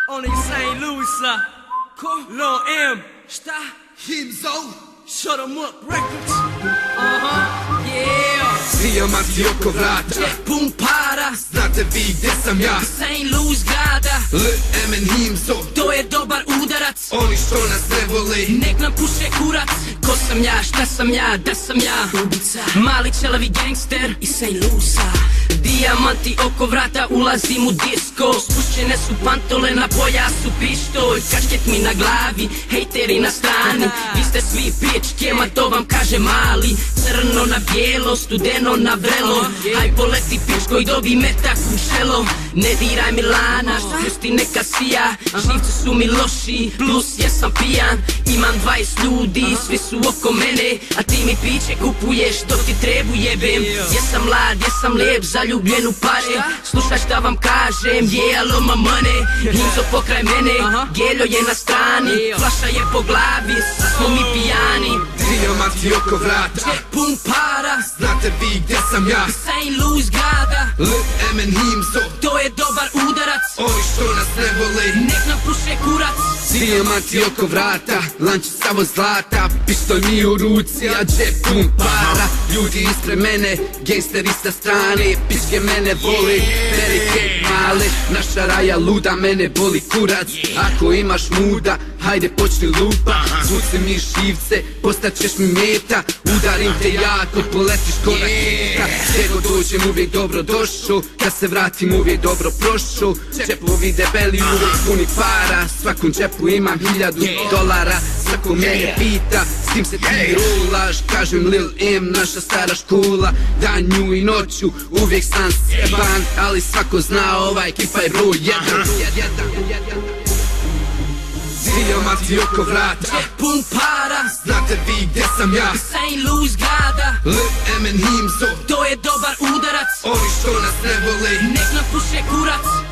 Onaj St. Louis, Lil M, šta? Himzo, Shut 'em up records. Yeah. dijamanti oko vrata. Džep pun para, Znate vi gdje sam ja? St. Louis grada. LM and Himzo, To je dobar udarac, oni što nas ne vole. nek nam puše kurac. Ko sam ja, šta sam ja, da sam ja ubica, mali čelavi gangster iz St. Louisa. Dijamanti oko vrata, ulazim u disco. Spušćene su pantole, na pojasu pištolj. Kašket mi na glavi, hejteri na strani. Vi ste svi pičke, ma to vam kaže mali. Crno na bijelo, studeno na vrelo. Aj poleti pičko i dobi metak u šelo. Ne diraj Milana, pusti neka sija. Živci su mi loši, plus jesam pijan. Imam 20 ljudi, svi su oko mene. A ti mi piće kupuješ dok ti trebu jebem. Jesam mlad, jesam lijep, zaljubljen u pare. Slušaj šta vam kažem, yeah, I love my money. Himzo pokraj mene, Geljo je na strani. Flaša je po glavi, sad smo mi pijani. Dijamanti oko vrata. Džep pun para, Znate vi gdje sam ja? St. Louis grada. LM and Himzo, To je dobar udarac, oni što nas ne vole. nek nam puše kurac. Dijamanti oko vrata, lanči samo zlata. Pištolj mi u ruci, a džep pun para. Ljudi ispred mene, gangsteri sa strane. Pičke mene vole, velike male. Naša raja luda, mene boli kurac. Ako imaš muda, hajde počni lupa. Zvuci mi živce, postaćeš mi meta. Udarim te jako, poletiš ko raketa. Gdje god dođem uvijek dobro došao, kad se vratim uvijek dobro prošao. Džepovi debeli uvijek puni para, svakom džepu imam $1000. Svako mene pita, s kim se ti rulaš. Kažem Lil M, naša stara škola. Danju i noću, uvijek sam sjeban. Ali svako zna, ova ekipa je broj 1. Dijamanti oko vrata, Džep pun para, znate vi gdje sam ja? St. Louis grada. LM and Himzo, To je dobar udarac, oni što nas ne vole. nek nam puše kurac.